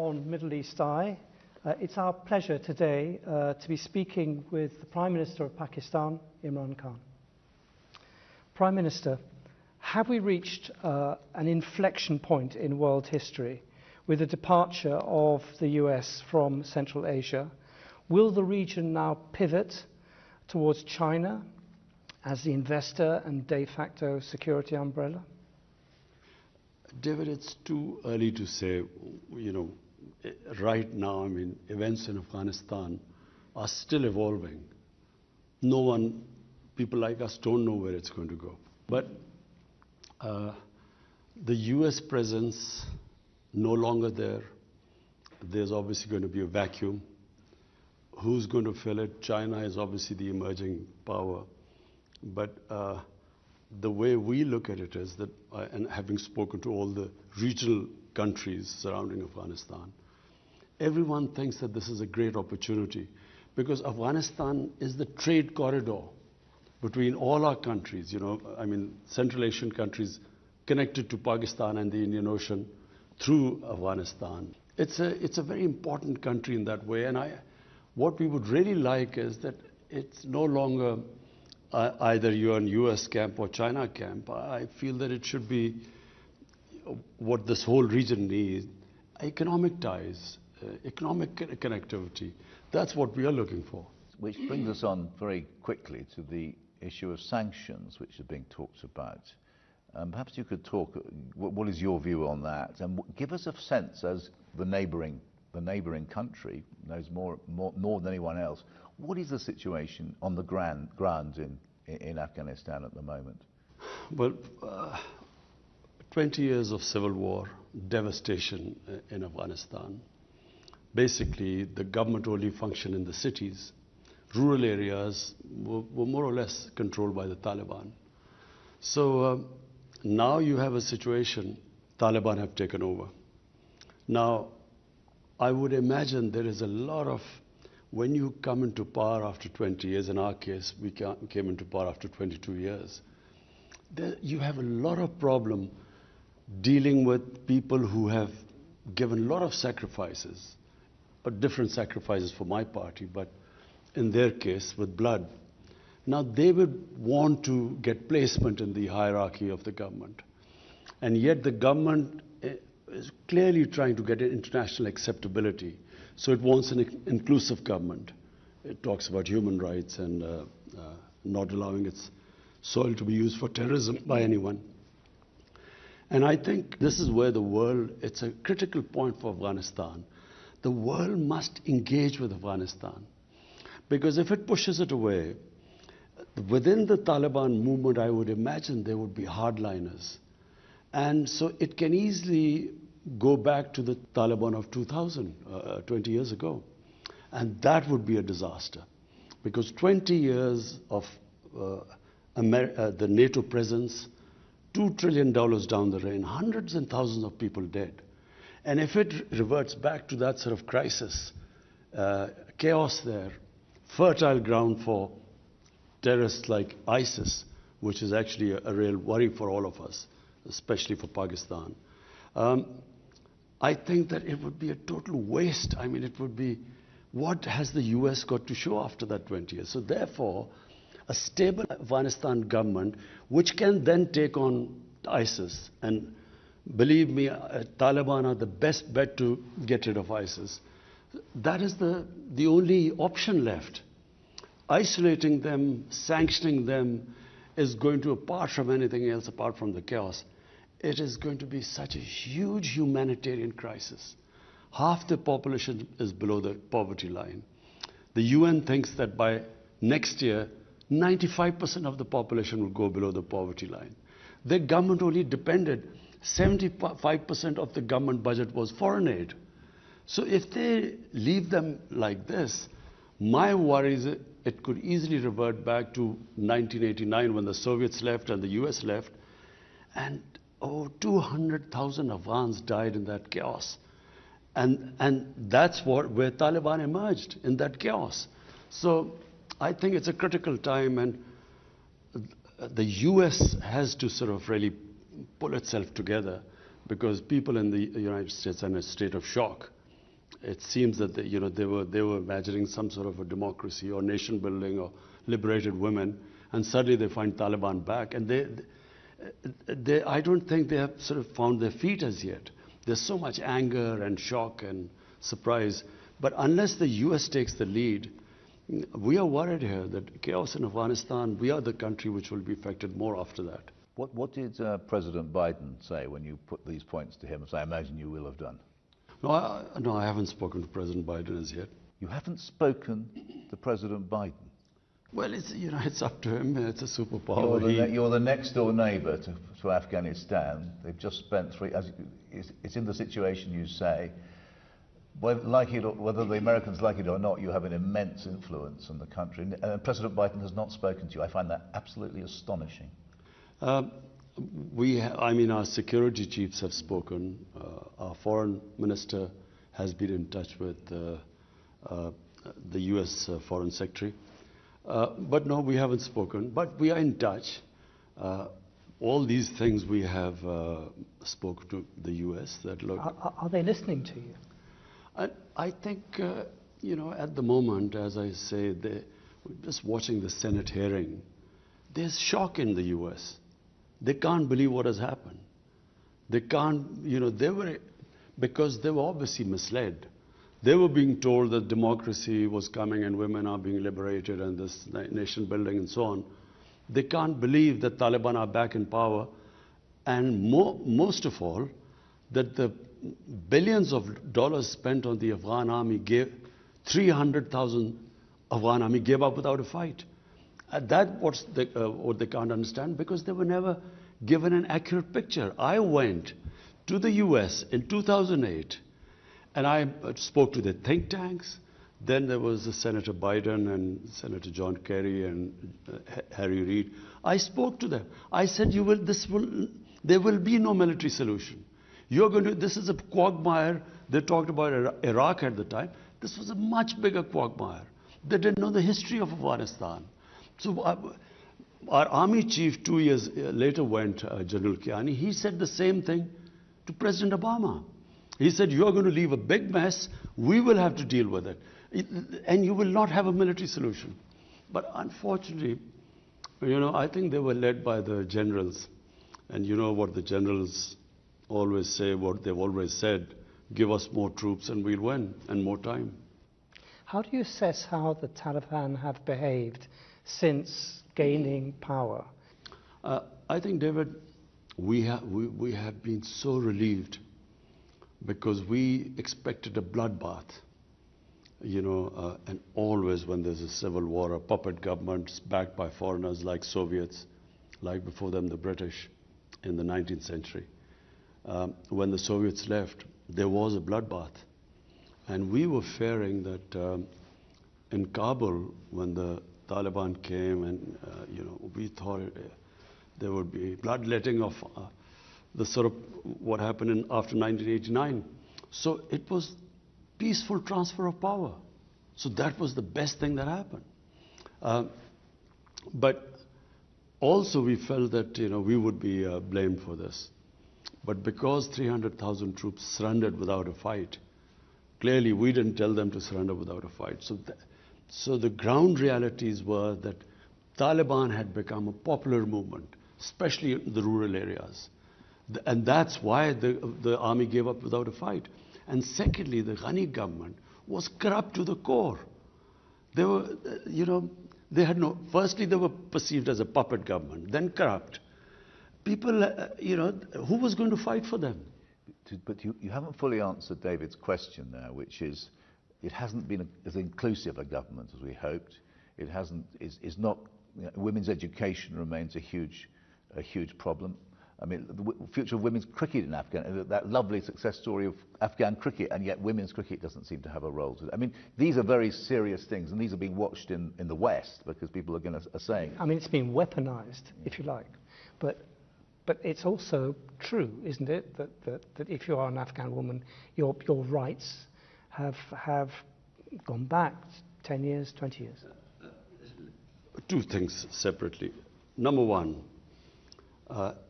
on Middle East Eye. It's our pleasure today to be speaking with the Prime Minister of Pakistan, Imran Khan. Prime Minister, have we reached an inflection point in world history with the departure of the US from Central Asia? Will the region now pivot towards China as the investor and de facto security umbrella? David, it's too early to say. Right now, events in Afghanistan are still evolving. People like us don't know where it's going to go. But the US presence no longer there. There's obviously going to be a vacuum. Who's going to fill it? China is obviously the emerging power. But the way we look at it is that, and having spoken to all the regional countries surrounding Afghanistan, everyone thinks that this is a great opportunity because Afghanistan is the trade corridor between all our countries. Central Asian countries connected to Pakistan and the Indian Ocean through Afghanistan. It's a very important country in that way, and what we would really like is that it's no longer either you're in US camp or China camp. I feel that it should be what this whole region needs: economic ties, economic connectivity. That's what we are looking for. Which brings us on very quickly to the issue of sanctions, which are being talked about. Perhaps you could talk, what is your view on that? And give us a sense, as the neighbouring country knows more than anyone else, what is the situation on the ground in Afghanistan at the moment? Well, 20 years of civil war, devastation in Afghanistan. Basically, the government only functioned in the cities. Rural areas were more or less controlled by the Taliban. So now you have a situation, Taliban have taken over. Now, I would imagine there is a lot of, when you come into power after 20 years, in our case, we came into power after 22 years, you have a lot of problem dealing with people who have given a lot of sacrifices, but different sacrifices for my party, but in their case, with blood. Now, they would want to get placement in the hierarchy of the government. And yet the government is clearly trying to get an international acceptability. So it wants an inclusive government. It talks about human rights and not allowing its soil to be used for terrorism by anyone. And I think this is where the world, it's a critical point for Afghanistan. The world must engage with Afghanistan. Because if it pushes it away, within the Taliban movement, I would imagine there would be hardliners. And so it can easily go back to the Taliban of 2000, 20 years ago. And that would be a disaster. Because 20 years of the NATO presence, $2 trillion down the drain, hundreds and thousands of people dead. And if it reverts back to that sort of crisis, chaos there, fertile ground for terrorists like ISIS, which is actually a real worry for all of us, especially for Pakistan. I think that it would be a total waste. It would be, what has the US got to show after that 20 years? So therefore, a stable Afghanistan government, which can then take on ISIS, and believe me, Taliban are the best bet to get rid of ISIS. That is the only option left. Isolating them, sanctioning them is going to, apart from anything else, apart from the chaos, it is going to be such a huge humanitarian crisis. Half the population is below the poverty line. The UN thinks that by next year, 95% of the population will go below the poverty line. Their government only depended, 75% of the government budget was foreign aid. So if they leave them like this, my worry is it could easily revert back to 1989 when the Soviets left and the US left, and 200,000 Afghans died in that chaos. And that's where Taliban emerged, in that chaos. So I think it's a critical time, and the US has to sort of really pull itself together, because people in the United States are in a state of shock. it seems that they were imagining some sort of a democracy or nation building or liberated women, and suddenly they find Taliban back, and I don't think they have sort of found their feet as yet. There's so much anger and shock and surprise, but unless the U.S. takes the lead, we are worried here that chaos in Afghanistan, we are the country which will be affected more after that. What did President Biden say when you put these points to him, as I imagine you will have done? No, I haven't spoken to President Biden as yet. You haven't spoken to President Biden? Well, it's up to him. It's a superpower. You're the next door neighbour to Afghanistan. They've just spent it's in the situation you say. Whether the Americans like it or not, you have an immense influence on the country. And President Biden has not spoken to you. I find that absolutely astonishing. Our security chiefs have spoken. Our foreign minister has been in touch with the U.S. Foreign Secretary. But no, we haven't spoken. But we are in touch. All these things we have spoken to the U.S. that look. Are they listening to you? I think, at the moment, as I say, just watching the Senate hearing, there's shock in the U.S. They can't believe what has happened. They can't, because they were obviously misled. They were being told that democracy was coming and women are being liberated and this nation building and so on. They can't believe that Taliban are back in power, and most of all, that the billions of dollars spent on the Afghan army 300,000 Afghan army gave up without a fight. That's what they can't understand, because they were never given an accurate picture. I went to the US in 2008 and I spoke to the think tanks. Then there was Senator Biden and Senator John Kerry and Harry Reid. I spoke to them. I said, there will be no military solution. This is a quagmire. They talked about Iraq at the time. This was a much bigger quagmire. They didn't know the history of Afghanistan. So our army chief 2 years later went, General Kiani, he said the same thing to President Obama. He said, you are going to leave a big mess. We will have to deal with it. And you will not have a military solution. But unfortunately, I think they were led by the generals. And you know what the generals always say, what they've always said, give us more troops and we'll win, and more time. How do you assess how the Taliban have behaved since gaining power? I think, David, we have been so relieved, because we expected a bloodbath. And always when there's a civil war, a puppet government backed by foreigners like Soviets, like before them the British in the 19th century. When the Soviets left, there was a bloodbath. And we were fearing that in Kabul, when the Taliban came, and we thought there would be bloodletting of the sort of what happened after 1989. So it was peaceful transfer of power. So that was the best thing that happened. But also we felt that we would be blamed for this. But because 300,000 troops surrendered without a fight, clearly we didn't tell them to surrender without a fight. So the ground realities were that Taliban had become a popular movement, especially in the rural areas. And that's why the army gave up without a fight. And secondly, the Ghani government was corrupt to the core. They were, firstly they were perceived as a puppet government, then corrupt. People, who was going to fight for them? But you haven't fully answered David's question there, which is, it hasn't been as inclusive a government as we hoped. It hasn't. Is not. Women's education remains a huge problem. I mean, the future of women's cricket in Afghanistan, that lovely success story of Afghan cricket, and yet women's cricket doesn't seem to have a role. I mean, these are very serious things, and these are being watched in the West, because people are saying. I mean, it's been weaponized, if you like, but it's also true, isn't it, that if you are an Afghan woman, your rights have gone back 10 years, 20 years? Two things separately. Number one,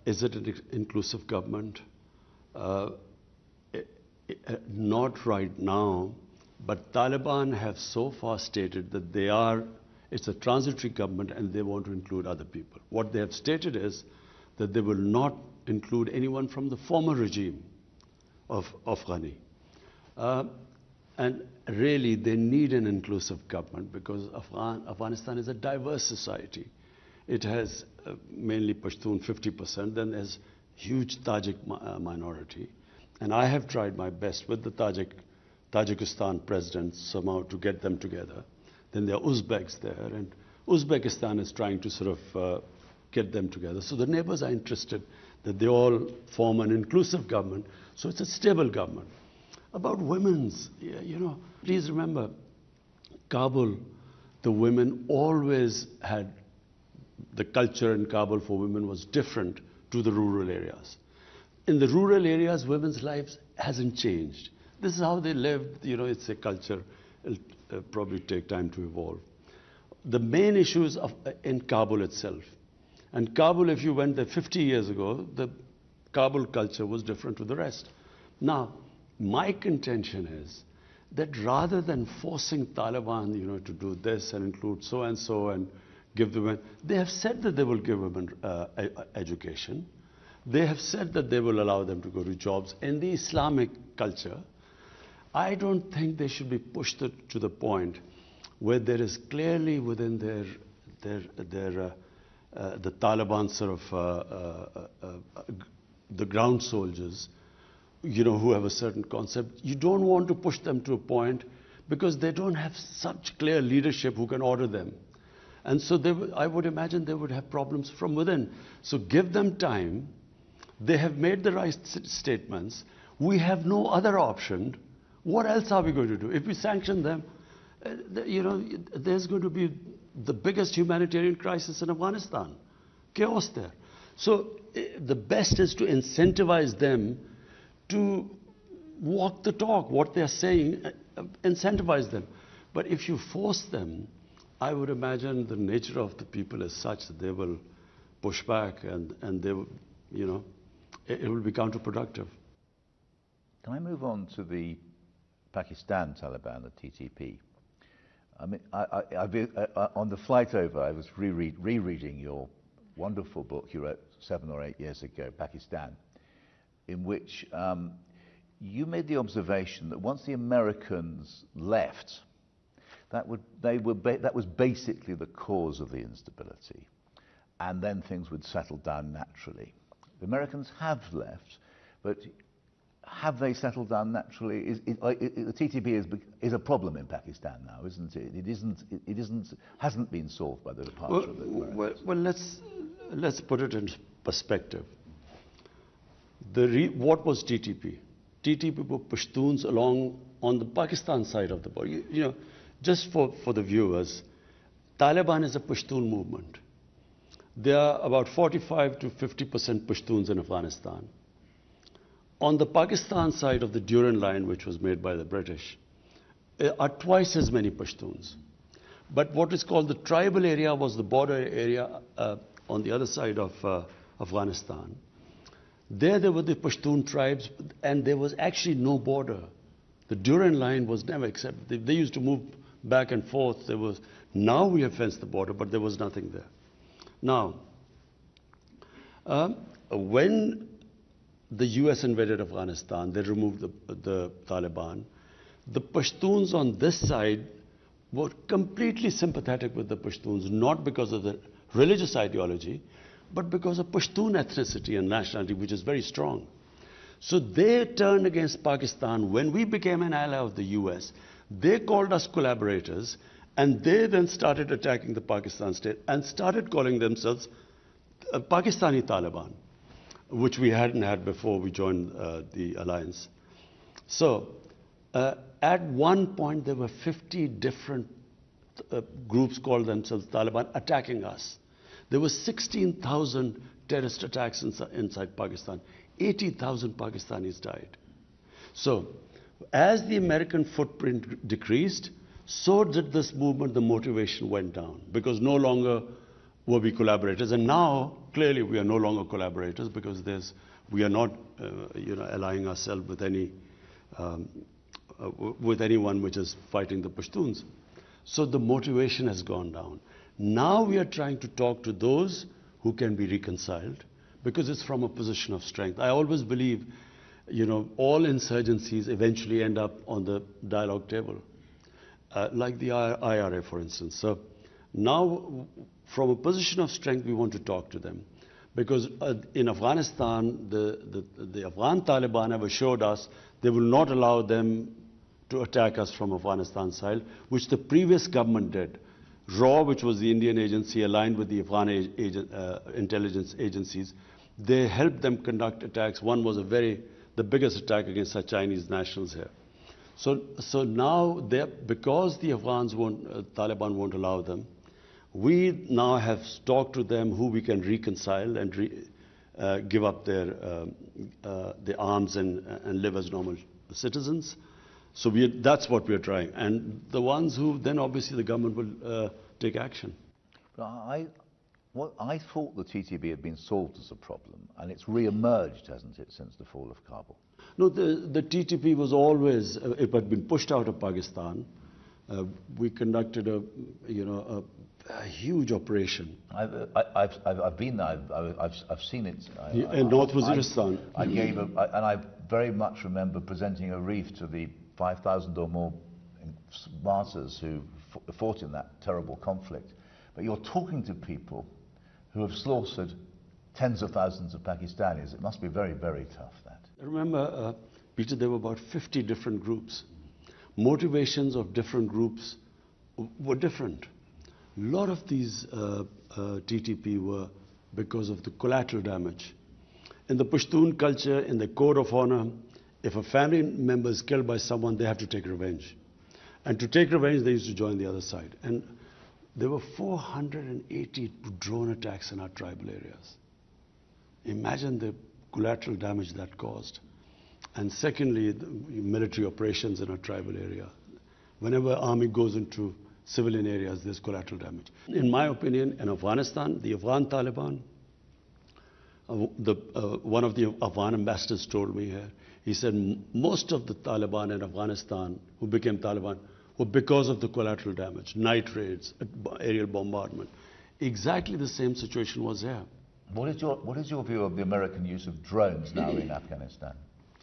is it an inclusive government? Not right now, But Taliban have so far stated that it's a transitory government and they want to include other people. What they have stated is that they will not include anyone from the former regime of Ghani. And really, they need an inclusive government because Afghanistan is a diverse society. It has mainly Pashtun, 50%, then there's huge Tajik minority. And I have tried my best with the Tajikistan president somehow to get them together. Then there are Uzbeks there, and Uzbekistan is trying to sort of get them together. So the neighbors are interested that they all form an inclusive government, so it's a stable government. About women's, please remember, Kabul, the women always had, the culture in Kabul for women was different to the rural areas. In the rural areas, women's lives hasn't changed. This is how they lived, it's a culture. It'll probably take time to evolve. The main issues in Kabul itself. And Kabul, if you went there 50 years ago, the Kabul culture was different to the rest. Now, my contention is that rather than forcing Taliban, to do this and include so and give the women, they have said that they will give women education. They have said that they will allow them to go to jobs. In the Islamic culture, I don't think they should be pushed to the point where there is clearly within the Taliban sort of the ground soldiers, who have a certain concept. You don't want to push them to a point because they don't have such clear leadership who can order them. And so I would imagine they would have problems from within. So give them time. They have made the right statements. We have no other option. What else are we going to do? If we sanction them, there's going to be the biggest humanitarian crisis in Afghanistan. Chaos there. So the best is to incentivize them to walk the talk. What they're saying, incentivize them. But if you force them, I would imagine the nature of the people is such that they will push back and they will, it will be counterproductive. Can I move on to the Pakistan Taliban, the TTP? I mean, on the flight over, I was rereading your wonderful book you wrote 7 or 8 years ago, Pakistan, in which you made the observation that once the Americans left, that was basically the cause of the instability, and then things would settle down naturally. The Americans have left, but have they settled down naturally? The TTP is a problem in Pakistan now, isn't it? It hasn't been solved by the departure of the Americans. Well, let's put it in perspective. What was TTP? TTP were Pashtuns along on the Pakistan side of the border. Just for the viewers, Taliban is a Pashtun movement. There are about 45 to 50% Pashtuns in Afghanistan. On the Pakistan side of the Durand Line, which was made by the British, are twice as many Pashtuns. But what is called the tribal area was the border area on the other side of Afghanistan. There were the Pashtun tribes, and there was actually no border. The Durand Line was never accepted. They used to move back and forth. Now we have fenced the border, but there was nothing there. Now, when the US invaded Afghanistan, they removed the Taliban. The Pashtuns on this side were completely sympathetic with the Pashtuns, not because of the religious ideology, but because of Pashtun ethnicity and nationality, which is very strong. So they turned against Pakistan. When we became an ally of the US, they called us collaborators, and they then started attacking the Pakistan state and started calling themselves Pakistani Taliban, which we hadn't had before we joined the alliance. So at one point, there were 50 different groups called themselves Taliban attacking us. There were 16,000 terrorist attacks inside Pakistan. 80,000 Pakistanis died. So as the American footprint decreased, so did this movement. The motivation went down because no longer were we collaborators. And now, clearly, we are no longer collaborators because we are not allying ourselves with any with anyone which is fighting the Pashtuns. So the motivation has gone down. Now we are trying to talk to those who can be reconciled, because it's from a position of strength. I always believe, all insurgencies eventually end up on the dialogue table, like the IRA, for instance. So now, from a position of strength, we want to talk to them. Because in Afghanistan, the Afghan Taliban have assured us they will not allow them to attack us from Afghanistan side, which the previous government did. RAW, which was the Indian agency aligned with the Afghan intelligence agencies, they helped them conduct attacks. One was the biggest attack against the Chinese nationals here. So now, because the Taliban won't allow them, we now have talked to them who we can reconcile and give up their arms and live as normal citizens. So that's what we're trying. And the ones who, then obviously the government will take action. But I thought the TTP had been solved as a problem, and it's re-emerged, hasn't it, since the fall of Kabul? No, the TTP was always, it had been pushed out of Pakistan. We conducted a huge operation. I've been there. I've seen it. In North Waziristan. I very much remember presenting a wreath to the 5,000 or more martyrs who fought in that terrible conflict. But you're talking to people who have slaughtered tens of thousands of Pakistanis. It must be very, very tough, that. Remember, Peter, there were about 50 different groups. Motivations of different groups were different. A lot of these TTP were because of the collateral damage. In the Pashtun culture, in the code of honor, if a family member is killed by someone, they have to take revenge. And to take revenge, they used to join the other side. And there were 480 drone attacks in our tribal areas. Imagine the collateral damage that caused. And secondly, the military operations in our tribal area. Whenever army goes into civilian areas, there's collateral damage. In my opinion, in Afghanistan, the Afghan Taliban, one of the Afghan ambassadors told me here, he said most of the Taliban in Afghanistan who became Taliban were because of the collateral damage, night raids, aerial bombardment. Exactly the same situation was here. What is your view of the American use of drones now in Afghanistan?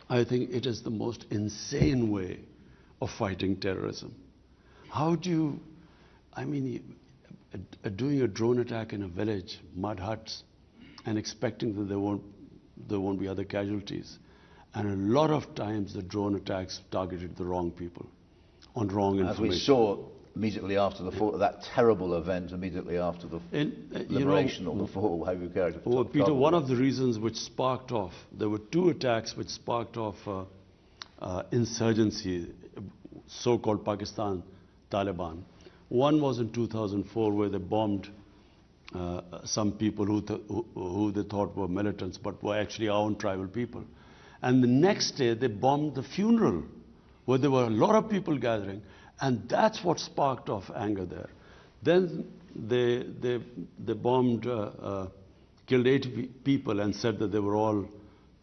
I think it is the most insane way of fighting terrorism. How do you, doing a drone attack in a village, mud huts, and expecting that there won't be other casualties. And a lot of times the drone attacks targeted the wrong people on wrong information. As we saw immediately after the fall, that terrible event immediately after the liberation or the fall, how you carried it. Well, Peter, one of the reasons which sparked off, there were two attacks which sparked off insurgency, so-called Pakistan Taliban. One was in 2004 where they bombed some people who they thought were militants but were actually our own tribal people. And the next day they bombed the funeral where there were a lot of people gathering, and that's what sparked off anger there. Then they bombed, killed 80 people and said that they were all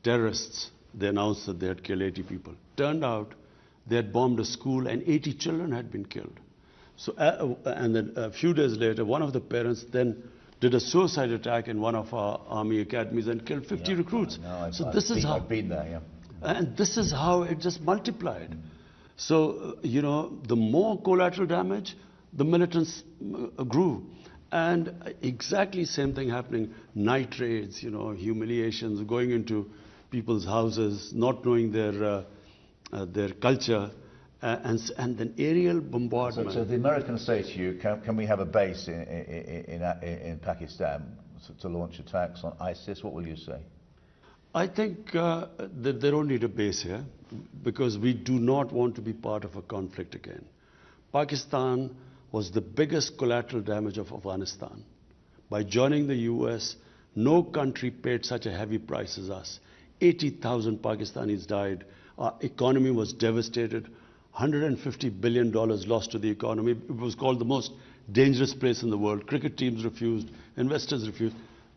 terrorists. They announced that they had killed 80 people. Turned out they had bombed a school and 80 children had been killed. So, and then a few days later, one of the parents then did a suicide attack in one of our army academies and killed 50 recruits. I've been there, yeah. And this is how it just multiplied. So, the more collateral damage, the militants grew. And exactly same thing happening, night raids, humiliations, going into people's houses, not knowing their culture, and then aerial bombardment. So the Americans say to you, can we have a base in Pakistan to launch attacks on ISIS? What will you say? I think that they don't need a base here because we do not want to be part of a conflict again. Pakistan was the biggest collateral damage of Afghanistan. By joining the US, no country paid such a heavy price as us. 80,000 Pakistanis died. Our economy was devastated. $150 billion lost to the economy. It was called the most dangerous place in the world. Cricket teams refused. Investors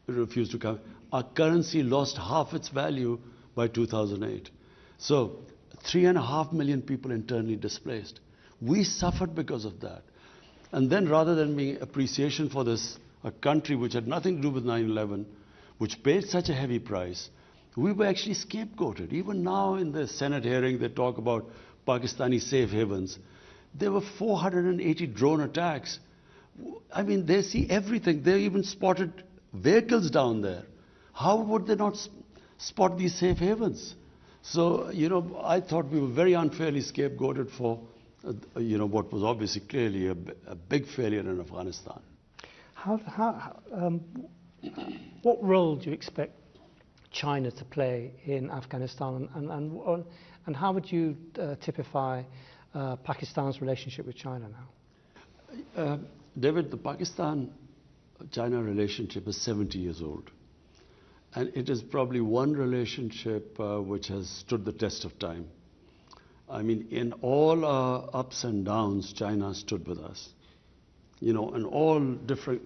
refused to come. Our currency lost half its value by 2008. So 3.5 million people internally displaced. We suffered because of that. And then rather than being appreciation for this, a country which had nothing to do with 9/11, which paid such a heavy price, we were actually scapegoated. Even now in the Senate hearing, they talk about Pakistani safe havens. There were 480 drone attacks. I mean, they see everything. They even spotted vehicles down there. How would they not spot these safe havens? So, I thought we were very unfairly scapegoated for, what was obviously clearly a big failure in Afghanistan. What role do you expect China to play in Afghanistan, and how would you typify Pakistan's relationship with China now? David, the Pakistan-China relationship is 70 years old. And it is probably one relationship which has stood the test of time. I mean, in all our ups and downs, China stood with us. In all different...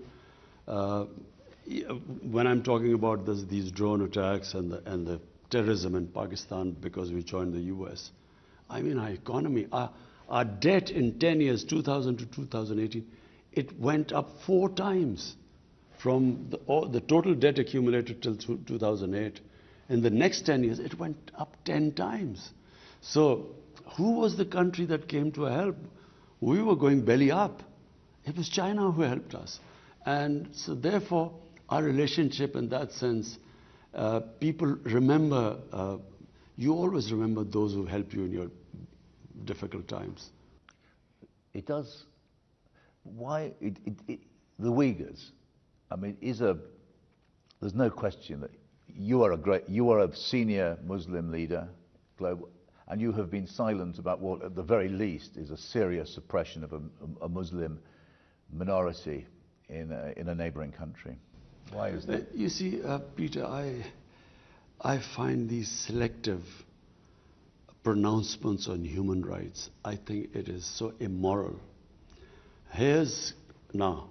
when I'm talking about these drone attacks and the terrorism in Pakistan because we joined the US, I mean, our economy, our debt in 10 years, 2000 to 2018, it went up 4 times from the total debt accumulated till 2008. In the next 10 years, it went up 10 times. So who was the country that came to help? We were going belly up. It was China who helped us. And so therefore, our relationship in that sense, people remember, you always remember those who help you in your difficult times. It does. Why the Uyghurs? I mean, there's no question that you are a senior Muslim leader, global, and you have been silent about what, at the very least, is a serious suppression of a Muslim minority in a neighboring country. Why is that? You see, Peter, I find these selective pronouncements on human rights, I think it is so immoral. Now,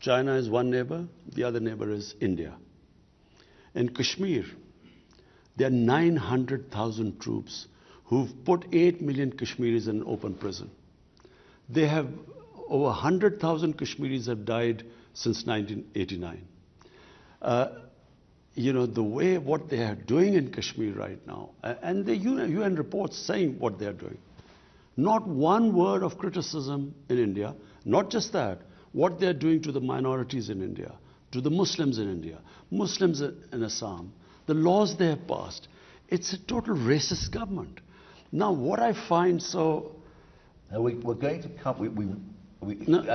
China is one neighbor, the other neighbor is India. In Kashmir, there are 900,000 troops who've put 8 million Kashmiris in an open prison. They have over 100,000 Kashmiris have died since 1989. What they are doing in Kashmir right now, and the UN reports saying what they are doing. Not one word of criticism in India, not just that, what they are doing to the minorities in India, to the Muslims in India, Muslims in Assam, the laws they have passed. It's a total racist government. Now, what I find so... Now we're going to come...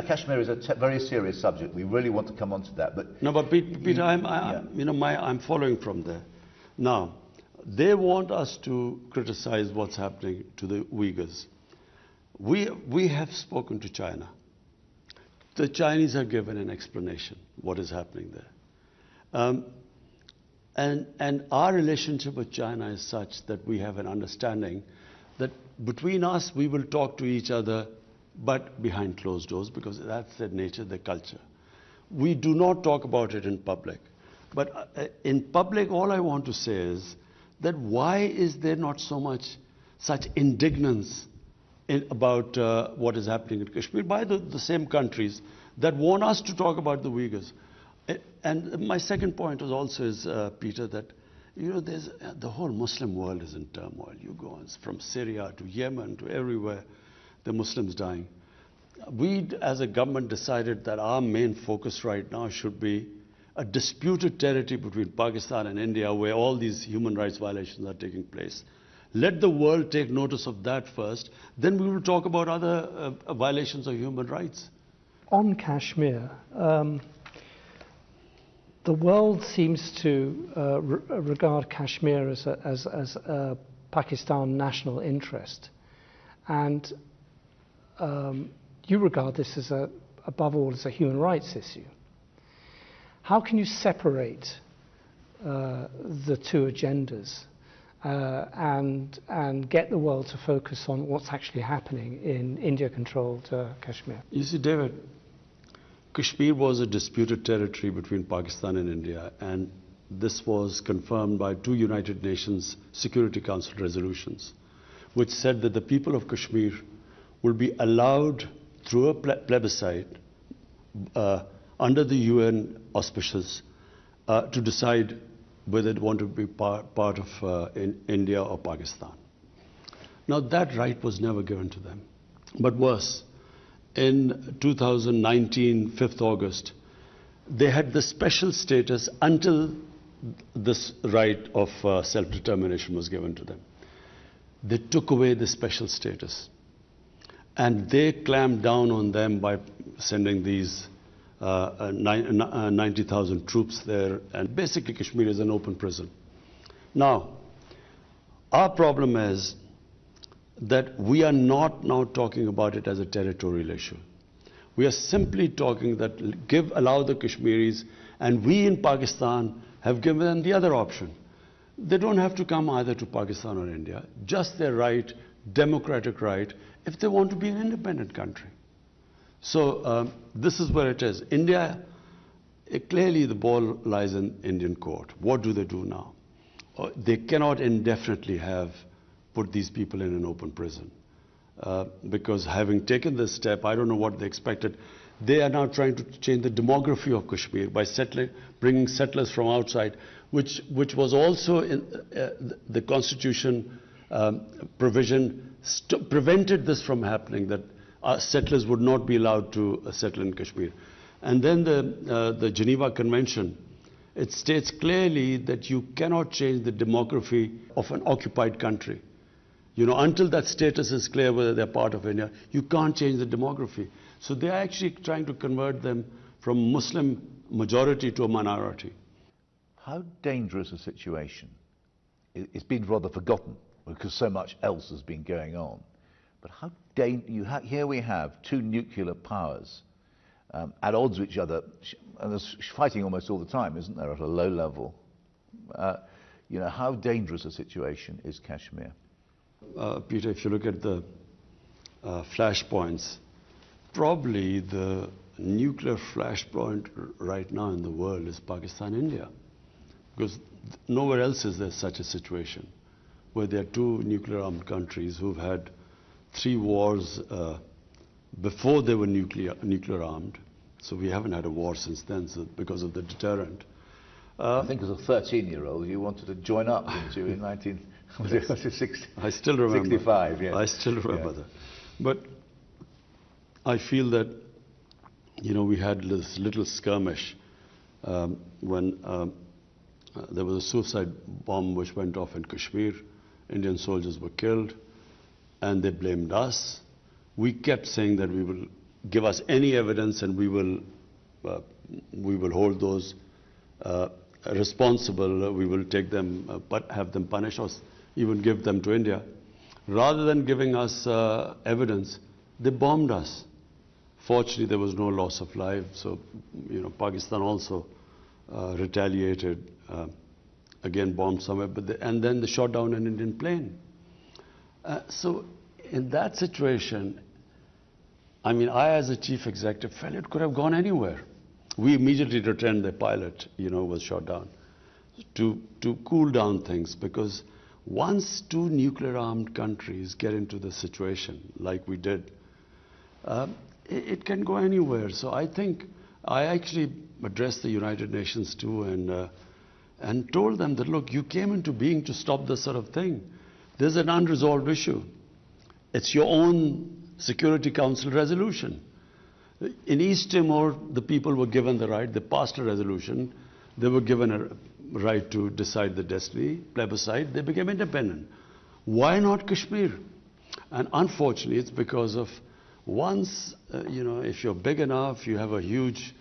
Kashmir is a very serious subject. We really want to come on to that, but... No, but Peter, I'm following from there. Now, they want us to criticize what's happening to the Uyghurs. We have spoken to China. The Chinese have given an explanation what is happening there. And our relationship with China is such that we have an understanding that between us we will talk to each other, but behind closed doors, because that's their nature, their culture. We do not talk about it in public. But in public, all I want to say is that why is there not such indignance about what is happening in Kashmir by the same countries that want us to talk about the Uyghurs? And my second point is Peter, that there's the whole Muslim world is in turmoil. You go on from Syria to Yemen to everywhere, the Muslims dying. We, as a government, decided that our main focus right now should be a disputed territory between Pakistan and India, where all these human rights violations are taking place. Let the world take notice of that first, then we will talk about other violations of human rights. On Kashmir, the world seems to regard Kashmir as a Pakistan national interest, and you regard this as above all as a human rights issue. How can you separate the two agendas and get the world to focus on what's actually happening in India-controlled Kashmir? You see, David, Kashmir was a disputed territory between Pakistan and India, and this was confirmed by 2 United Nations Security Council resolutions. which said that the people of Kashmir will be allowed through a plebiscite under the UN auspices to decide whether they want to be part of India or Pakistan. Now that right was never given to them. But worse, in 2019, 5th August, they had the special status until this right of self-determination was given to them. They took away the special status. And they clamped down on them by sending these 90,000 troops there. And basically Kashmir is an open prison. Now, our problem is that we are not now talking about it as a territorial issue. We are simply talking that allow the Kashmiris, and we in Pakistan have given them the other option. They don't have to come either to Pakistan or India, just their right, democratic right, if they want to be an independent country. So this is where it is. India, clearly the ball lies in Indian court. What do they do now? They cannot indefinitely have put these people in an open prison. Because having taken this step, I don't know what they expected. They are now trying to change the demography of Kashmir by bringing settlers from outside, which was also in the constitution provision prevented this from happening, that settlers would not be allowed to settle in Kashmir. And then the Geneva Convention, it states clearly that you cannot change the demography of an occupied country. You know, until that status is clear whether they're part of India, you can't change the demography. So they're actually trying to convert them from Muslim majority to a minority. How dangerous a situation? It's been rather forgotten because so much else has been going on. But how here we have two nuclear powers at odds with each other, and there's fighting almost all the time, isn't there, at a low level? You know, how dangerous a situation is Kashmir? Peter, if you look at the flashpoints, probably the nuclear flashpoint right now in the world is Pakistan, India. Because nowhere else is there such a situation where there are two nuclear armed countries who've had 3 wars before they were nuclear armed. So we haven't had a war since then, so because of the deterrent. I think as a 13-year-old you wanted to join up, didn't you, in 1960? I still remember. 65, yeah. I still remember that. But I feel that, you know, we had this little skirmish when there was a suicide bomb which went off in Kashmir. Indian soldiers were killed, and they blamed us. We kept saying that we will give us any evidence, and we will hold those responsible. We will take them, have them punished, or even give them to India. Rather than giving us evidence, they bombed us. Fortunately, there was no loss of life. So, you know, Pakistan also retaliated, again bombed somewhere, and then they shot down an Indian plane. So in that situation, I mean, I as a chief executive felt it could have gone anywhere. We immediately returned the pilot, you know, was shot down to cool down things, because once two nuclear armed countries get into the situation like we did, it can go anywhere. So I think I actually addressed the United Nations too, and told them that, look, you came into being to stop this sort of thing. There's an unresolved issue. It's your own Security Council resolution. In East Timor, the people were given the right. They passed a resolution. They were given a right to decide the destiny, plebiscite. They became independent. Why not Kashmir? And unfortunately, it's because of once, you know, if you're big enough, you have a huge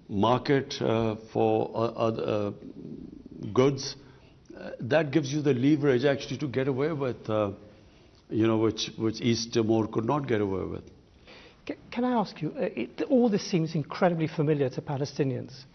market for other goods, that gives you the leverage actually to get away with, you know, which East Timor could not get away with. Can I ask you, all this seems incredibly familiar to Palestinians,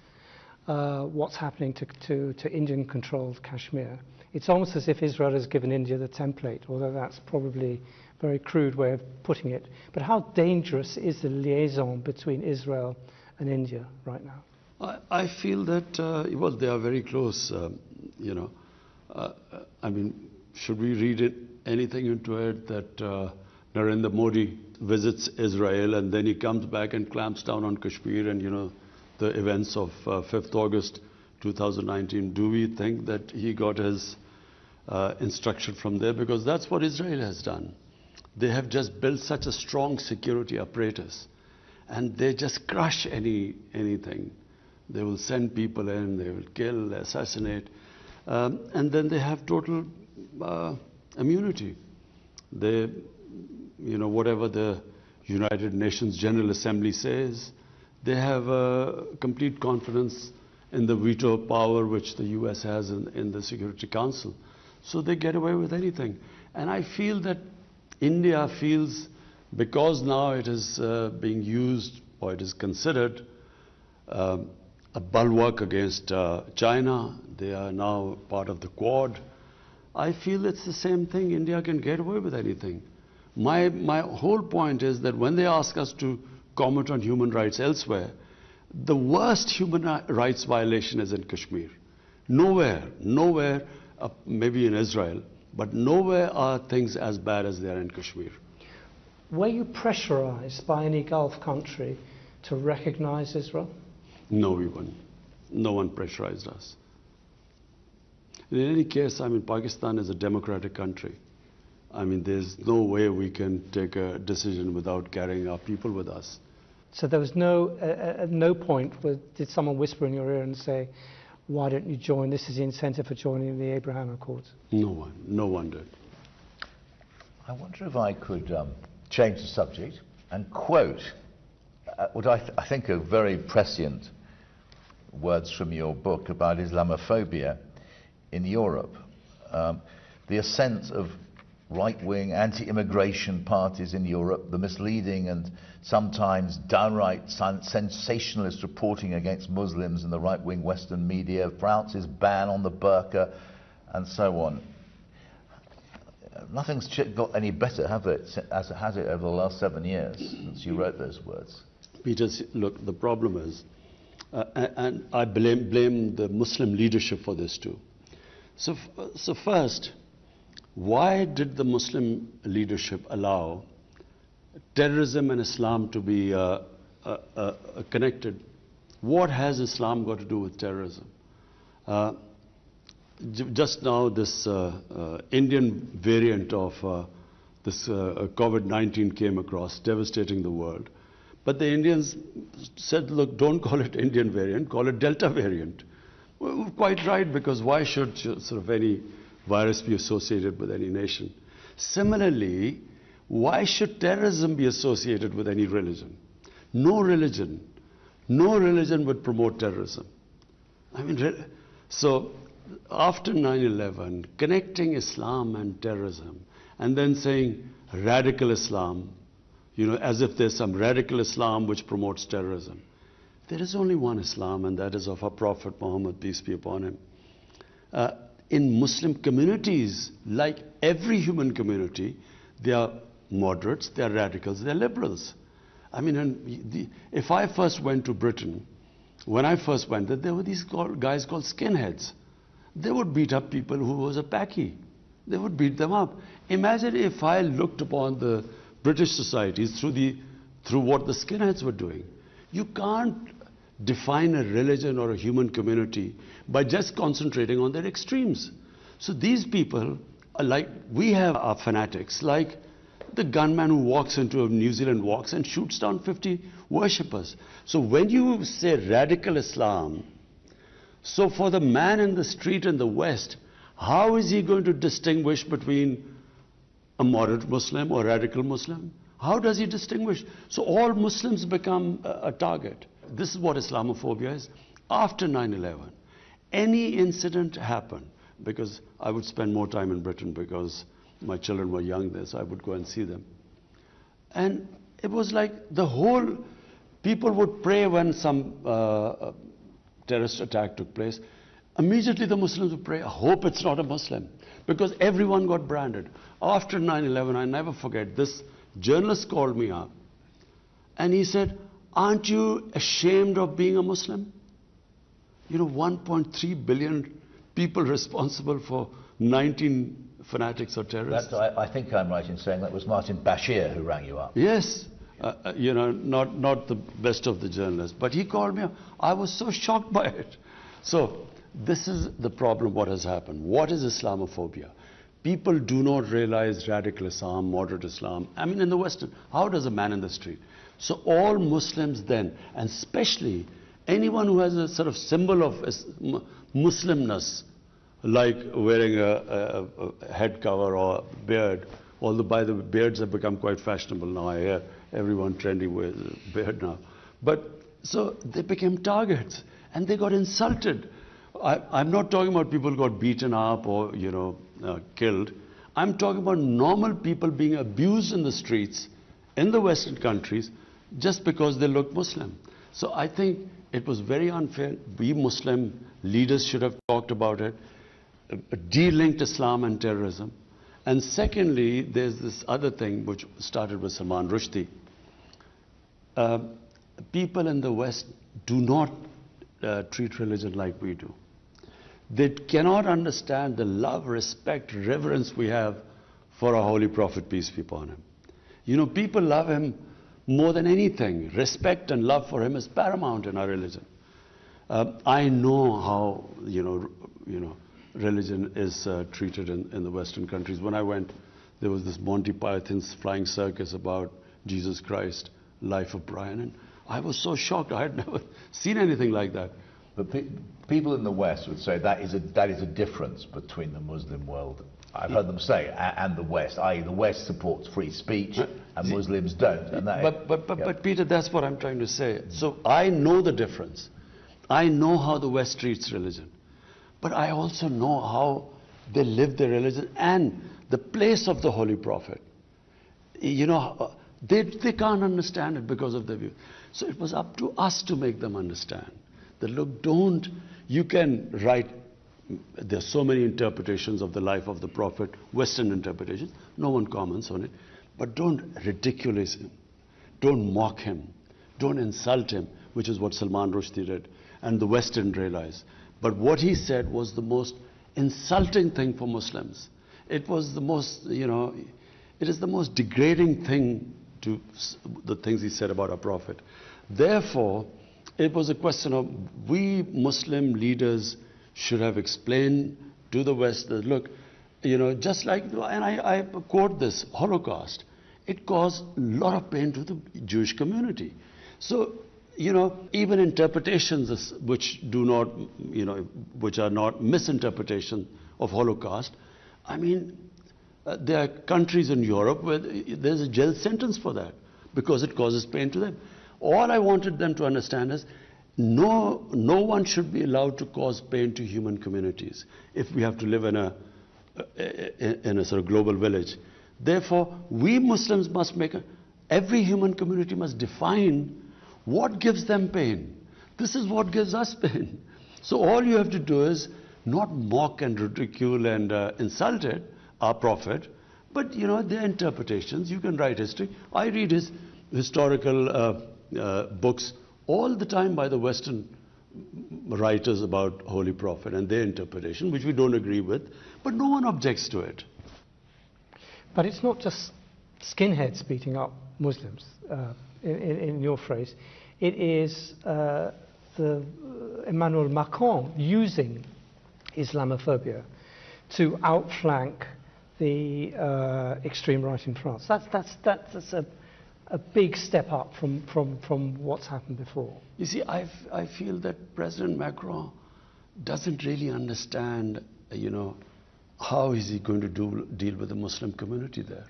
what's happening to Indian-controlled Kashmir. It's almost as if Israel has given India the template, although that's probably a very crude way of putting it. But how dangerous is the liaison between Israel and India right now? I feel that, well, they are very close, you know. I mean, should we read it anything into it that Narendra Modi visits Israel and then he comes back and clamps down on Kashmir and, the events of 5th August 2019. Do we think that he got his instruction from there? Because that's what Israel has done. They have just built such a strong security apparatus and they just crush anything. They will send people in, they will kill, assassinate, and then they have total immunity. They, whatever the United Nations General Assembly says, they have complete confidence in the veto power which the US has in the Security Council. So they get away with anything. And I feel that India feels, because now it is being used, or it is considered a bulwark against China, they are now part of the Quad. I feel it's the same thing. India can get away with anything. My whole point is that when they ask us to comment on human rights elsewhere, the worst human rights violation is in Kashmir. Nowhere, maybe in Israel, but nowhere are things as bad as they are in Kashmir. Were you pressurized by any Gulf country to recognize Israel? No, we weren't. No one pressurized us. In any case, Pakistan is a democratic country. There's no way we can take a decision without carrying our people with us. So there was at no point did someone whisper in your ear and say, why don't you join? This is the incentive for joining the Abraham Accords. No one did. I wonder if I could change the subject and quote what I think are very prescient words from your book about Islamophobia in Europe. The ascent of right-wing anti-immigration parties in Europe, the misleading and sometimes downright sensationalist reporting against Muslims in the right-wing Western media, France's ban on the burqa, and so on. Nothing's got any better, has it over the last 7 years since you wrote those words? Peter, look, the problem is, and I blame the Muslim leadership for this too. So first, why did the Muslim leadership allow terrorism and Islam to be connected? What has Islam got to do with terrorism? Just now, this Indian variant of this COVID-19 came across, devastating the world. But the Indians said, look, don't call it Indian variant, call it Delta variant. Well, quite right, because why should any virus be associated with any nation? Similarly, why should terrorism be associated with any religion? No religion would promote terrorism. So after 9/11, connecting Islam and terrorism, and then saying radical Islam, as if there's some radical Islam which promotes terrorism. There is only one Islam, and that is of our Prophet Muhammad, peace be upon him. In Muslim communities, like every human community, they are moderates, they are radicals, they are liberals. If I first went to Britain, when I first went there were these guys called skinheads. They would beat up people who was a Paki. They would beat them up. Imagine if I looked upon the British societies through what the skinheads were doing. You can't define a religion or a human community by just concentrating on their extremes. So these people are like, we have our fanatics, like the gunman who walks into New Zealand walks and shoots down 50 worshippers. So when you say radical Islam, so for the man in the street in the West, how is he going to distinguish between a moderate Muslim or radical Muslim? How does he distinguish? So all Muslims become a target. This is what Islamophobia is. After 9/11, any incident happened, because I would spend more time in Britain because my children were young there, so I would go and see them. And it was like people would pray when some terrorist attack took place. Immediately the Muslims would pray, I hope it's not a Muslim, because everyone got branded. After 9/11, I never forget, this journalist called me up and he said, aren't you ashamed of being a Muslim? 1.3 billion people responsible for 19 fanatics or terrorists. I think I'm right in saying that was Martin Bashir who rang you up. Yes, you know, not the best of the journalists, but he called me up. I was so shocked by it. So this is the problem, what has happened. What is Islamophobia? People do not realize radical Islam, moderate Islam. I mean, in the Western, how does a man in the street? So all Muslims then, and especially anyone who has a sort of symbol of Muslimness, like wearing a head cover or a beard, although by the way, beards have become quite fashionable now. I hear everyone trendy with a beard now. But so they became targets and they got insulted. I'm not talking about people who got beaten up or, you know, killed. I'm talking about normal people being abused in the streets in the Western countries just because they look Muslim. So I think it was very unfair. We Muslim leaders should have talked about it, de-linked Islam and terrorism. And secondly, there's this other thing which started with Salman Rushdie. People in the West do not treat religion like we do. They cannot understand the love, respect, reverence we have for our Holy Prophet, peace be upon him. You know, people love him more than anything. Respect and love for him is paramount in our religion. I know how, you know, religion is treated in the Western countries. When I went, there was this Monty Python's flying circus about Jesus Christ, Life of Brian, and I was so shocked. I had never seen anything like that. But people in the West would say that is a difference between the Muslim world, I've heard them say, and the West, i.e. the West supports free speech and Muslims don't. And but Peter, that's what I'm trying to say. So I know the difference. I know how the West treats religion. But I also know how they live their religion and the place of the Holy Prophet. You know, they can't understand it because of their view. So it was up to us to make them understand. That look, you can write, there's so many interpretations of the life of the Prophet, Western interpretations, no one comments on it, but don't ridiculous him, don't mock him, don't insult him, which is what Salman Rushdie did, and the West didn't realize. But what he said was the most insulting thing for Muslims. It was the most, you know, it is the most degrading thing to the things he said about our Prophet. Therefore, it was a question of we Muslim leaders should have explained to the West that, look, you know, just like, and I quote this, Holocaust, it caused a lot of pain to the Jewish community. So, you know, even interpretations which do not, you know, which are not misinterpretation of Holocaust, I mean, there are countries in Europe where there's a jail sentence for that because it causes pain to them. All I wanted them to understand is no one should be allowed to cause pain to human communities if we have to live in a sort of global village. Therefore, we Muslims must every human community must define what gives them pain. This is what gives us pain. So all you have to do is not mock and ridicule and insult it, our Prophet, but you know, their interpretations. You can write history. I read his historical books all the time by the Western writers about Holy Prophet and their interpretation, which we don't agree with, but no one objects to it. But it's not just skinheads beating up Muslims, in your phrase. It is Emmanuel Macron using Islamophobia to outflank the extreme right in France. That's a big step up from what's happened before. You see, I feel that President Macron doesn't really understand, you know, how is he going to deal with the Muslim community there.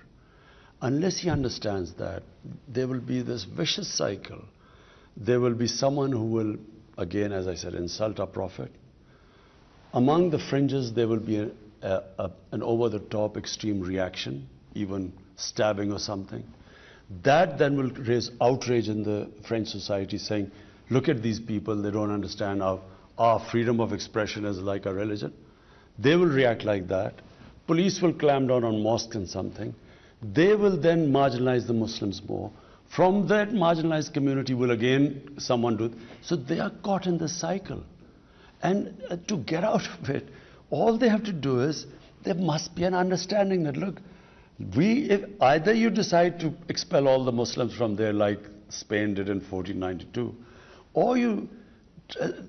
Unless he understands that, there will be this vicious cycle. There will be someone who will, again, as I said, insult our Prophet. Among the fringes, there will be an over-the-top extreme reaction, even stabbing or something. That then will raise outrage in the French society, saying, look at these people, they don't understand our freedom of expression is like our religion. They will react like that. Police will clamp down on mosques and something. They will then marginalize the Muslims more. From that marginalized community will again someone do it. So they are caught in this cycle. And to get out of it, all they have to do is there must be an understanding that, look, if either you decide to expel all the Muslims from there like Spain did in 1492, or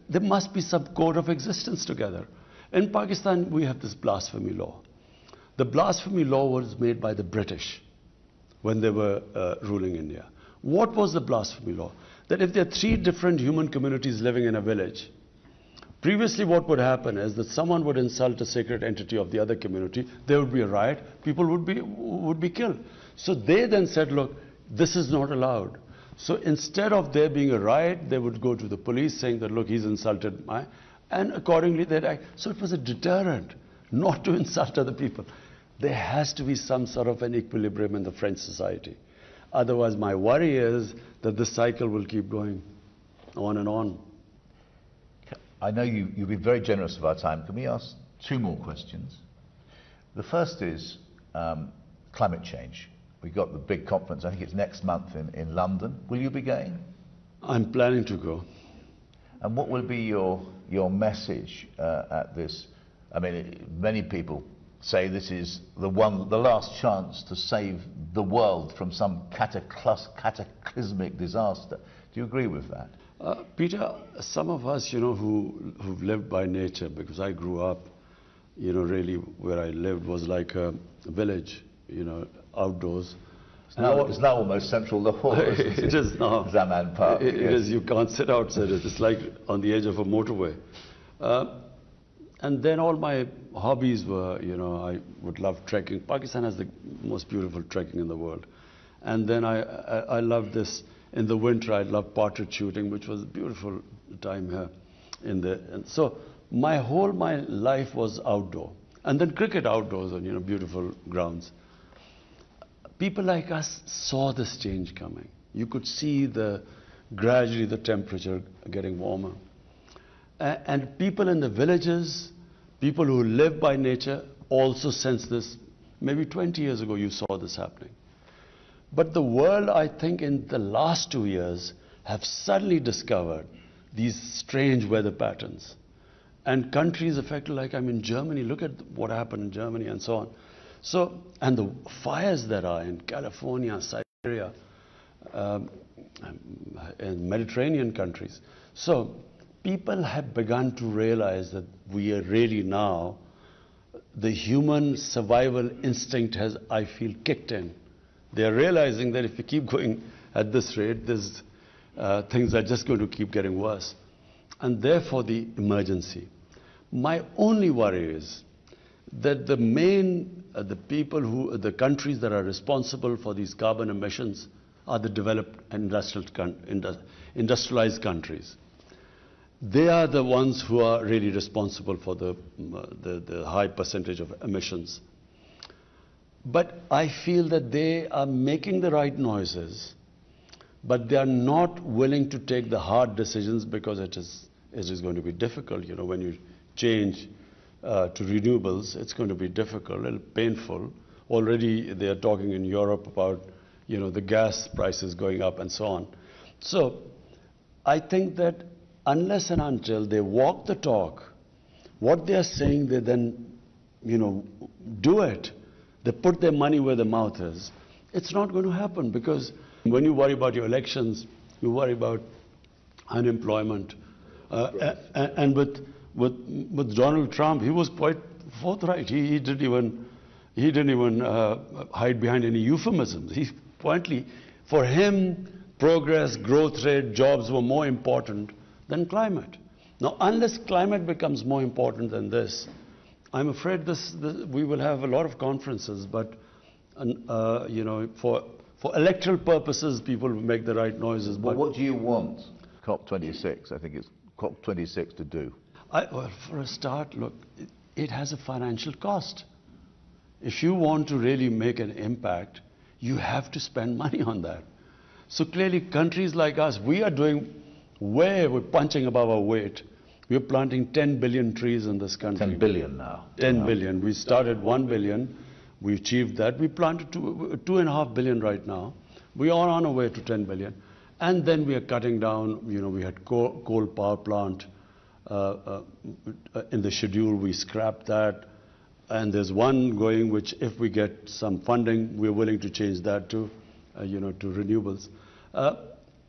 there must be some code of existence together. In Pakistan, we have this blasphemy law. The blasphemy law was made by the British when they were ruling India. What was the blasphemy law? That if there are 3 different human communities living in a village, previously what would happen is that someone would insult a sacred entity of the other community, there would be a riot, people would be killed. So they then said, look, this is not allowed. So instead of there being a riot, they would go to the police saying that, look, he's insulted my, and accordingly they'd act. So it was a deterrent not to insult other people. There has to be some sort of an equilibrium in the French society. Otherwise, my worry is that this cycle will keep going on and on. I know you've been very generous of our time. Can we ask 2 more questions? The first is climate change. We've got the big conference, I think it's next month in London. Will you be going? I'm planning to go. And what will be your message at this? I mean, many people say this is the last chance to save the world from some cataclysmic disaster. Do you agree with that? Peter, some of us, who've lived by nature, because I grew up, really where I lived was like a village, outdoors. It's now almost central Lahore. It is now. Zaman Park. It is. You can't sit outside it. It's like on the edge of a motorway. And then all my hobbies were, I would love trekking. Pakistan has the most beautiful trekking in the world. And then I loved this. In the winter, I loved partridge shooting, which was a beautiful time here. And so my life was outdoor. And then cricket outdoors on, beautiful grounds. People like us saw this change coming. You could see gradually the temperature getting warmer. And people in the villages, people who live by nature, also sense this. Maybe 20 years ago you saw this happening. But the world, I think, in the last 2 years, have suddenly discovered these strange weather patterns. And countries affected, like I'm in Germany, look at what happened in Germany and so on. So, and the fires that are in California, Siberia, in Mediterranean countries. So, people have begun to realize that we are really now, the human survival instinct has, I feel, kicked in. They are realizing that if we keep going at this rate, things are just going to keep getting worse. And therefore the emergency. My only worry is that the countries that are responsible for these carbon emissions are the developed industrialized countries. They are the ones who are really responsible for the high percentage of emissions. But I feel that they are making the right noises, but they are not willing to take the hard decisions because it is going to be difficult. When you change to renewables, it's going to be difficult, a little painful. Already they are talking in Europe about, the gas prices going up and so on. So I think that unless and until they walk the talk, what they are saying, they then, do it. They put their money where their mouth is. It's not going to happen because when you worry about your elections, you worry about unemployment. And with Donald Trump, he was quite forthright. He didn't even hide behind any euphemisms. For him, progress, growth rate, jobs were more important than climate. Now, unless climate becomes more important than this, I'm afraid we will have a lot of conferences, but for electoral purposes, people will make the right noises. But what do you want COP26? I think it's COP26 to do. Well, for a start, look, it has a financial cost. If you want to really make an impact, you have to spend money on that. So clearly, countries like us, we're punching above our weight. We're planting 10 billion trees in this country. 10 billion now. 10 billion. We started 1 billion. We achieved that. We planted 2.5 billion right now. We are on our way to 10 billion. And then we are cutting down, we had coal power plant in the schedule. We scrapped that. And there's one going which, if we get some funding, we're willing to change that to, to renewables.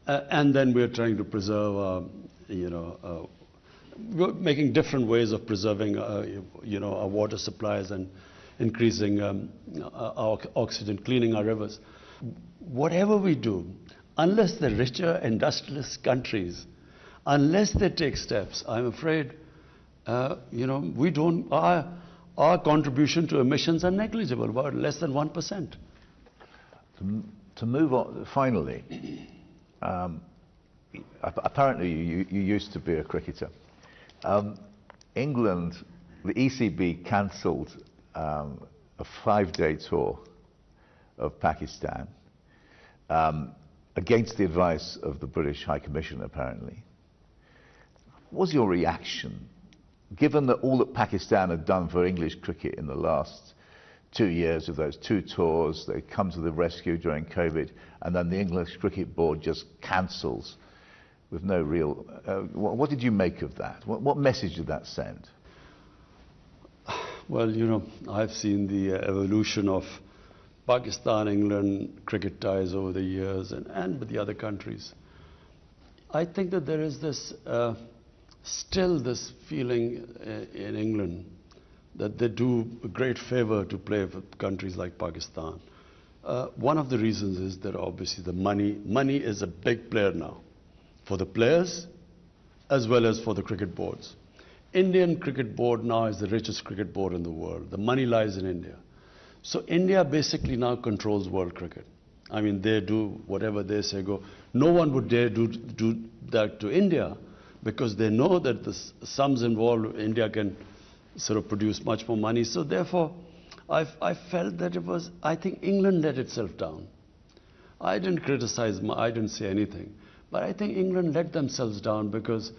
And then we're trying to preserve, we're making different ways of preserving, our water supplies and increasing our oxygen, cleaning our rivers. Whatever we do, unless the richer industrialist countries, unless they take steps, I'm afraid, we don't. Our contribution to emissions are negligible, about less than 1%. To move on, finally, apparently you used to be a cricketer. England, the ECB cancelled a 5-day tour of Pakistan against the advice of the British High Commission, apparently. What was your reaction, given that all that Pakistan had done for English cricket in the last 2 years of those 2 tours, they come to the rescue during COVID, and then the English Cricket Board just cancels with no real... what did you make of that? What message did that send? Well, I've seen the evolution of Pakistan-England cricket ties over the years and with the other countries. I think that there is this, still this feeling in England that they do a great favor to play with countries like Pakistan. One of the reasons is that obviously the money. Money is a big player now for the players as well as for the cricket boards. Indian Cricket Board now is the richest cricket board in the world. The money lies in India. So India basically now controls world cricket. I mean, they do whatever they say go. No one would dare do that to India because they know that the sums involved, India can sort of produce much more money. So therefore, I felt that I think England let itself down. I didn't criticize, I didn't say anything. But I think England let themselves down because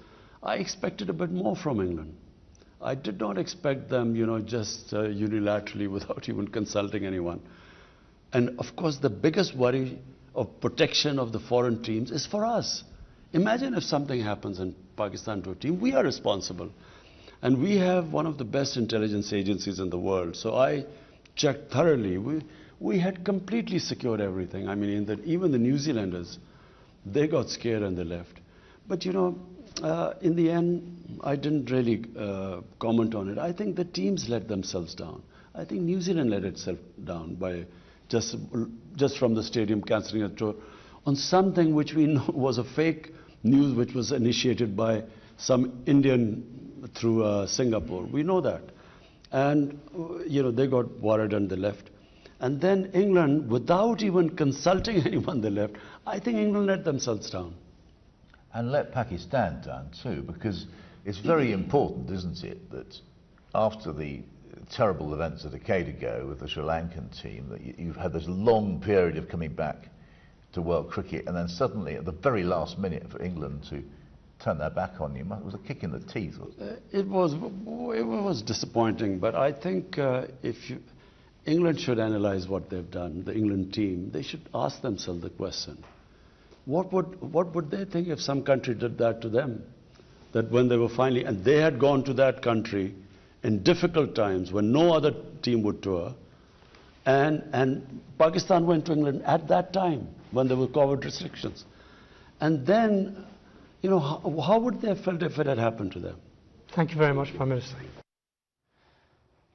I expected a bit more from England. I did not expect them, just unilaterally without even consulting anyone. And of course, the biggest worry of protection of the foreign teams is for us. Imagine if something happens in Pakistan to a team, we are responsible. And we have one of the best intelligence agencies in the world. So I checked thoroughly. We had completely secured everything. I mean, even the New Zealanders, they got scared and they left. But in the end, I didn't really comment on it. I think the teams let themselves down. I think New Zealand let itself down by just from the stadium cancelling a tour on something which we know was a fake news, which was initiated by some Indian through Singapore. We know that. And, they got worried and they left. And then England, without even consulting anyone, they left. I think England let themselves down. And let Pakistan down too, because it's very important, isn't it, that after the terrible events a decade ago with the Sri Lankan team, that you've had this long period of coming back to world cricket, and then suddenly at the very last minute for England to turn their back on you. It was a kick in the teeth. It was disappointing, but I think England should analyze what they've done, the England team. They should ask themselves the question. What would they think if some country did that to them? That when they were finally, and they had gone to that country in difficult times when no other team would tour, and Pakistan went to England at that time when there were COVID restrictions. And then, how would they have felt if it had happened to them? Thank you very much, Prime Minister.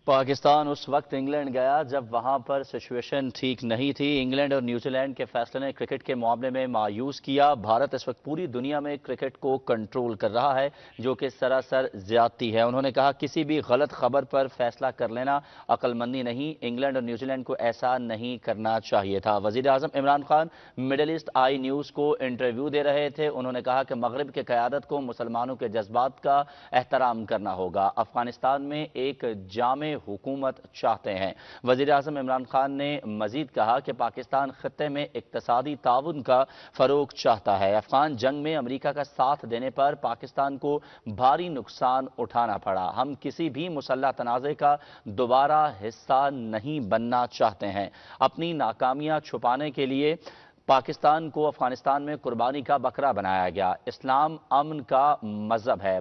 Pakistan उस वक्त England गया जब वहां पर situation ठीक नहीं थी। England और न्यूजीलैंड के फैसले ने क्रिकेट के मामले में मायूस किया। भारत इस वक्त पूरी दुनिया में क्रिकेट को कंट्रोल कर रहा है, जो कि सरासर ज्यादती है। उन्होंने कहा किसी भी गलत खबर पर फैसला कर लेना अक्लमंदी नहीं, इंग्लैंड और न्यूजीलैंड को ऐसा नहीं करना चाहिए था। वजीर आजम Imran Khan Middle East Eye news को इंटरव्यू दे रहे थे। उन्होंने कहा कि मगरिब के क़यादत को मुसलमानों के जज्बात का एहतराम करना होगा। अफगानिस्तान में एक जामे हुकूमत चाहते हैं। वज़ीर आज़म इमरान खान ने मजीद कहा कि पाकिस्तान खित्ते में इक्तिसादी ताउन का फरोग चाहता है। अफगान जंग में अमेरिका का साथ देने पर पाकिस्तान को भारी नुकसान उठाना पड़ा। हम किसी भी मुसल्लह तनाज़े का दोबारा हिस्सा नहीं बनना चाहते हैं। अपनी नाकामियां छुपाने के लिए पाकिस्तान को अफगानिस्तान में कुर्बानी का बकरा बनाया गया। इस्लाम अमन का मजहब है।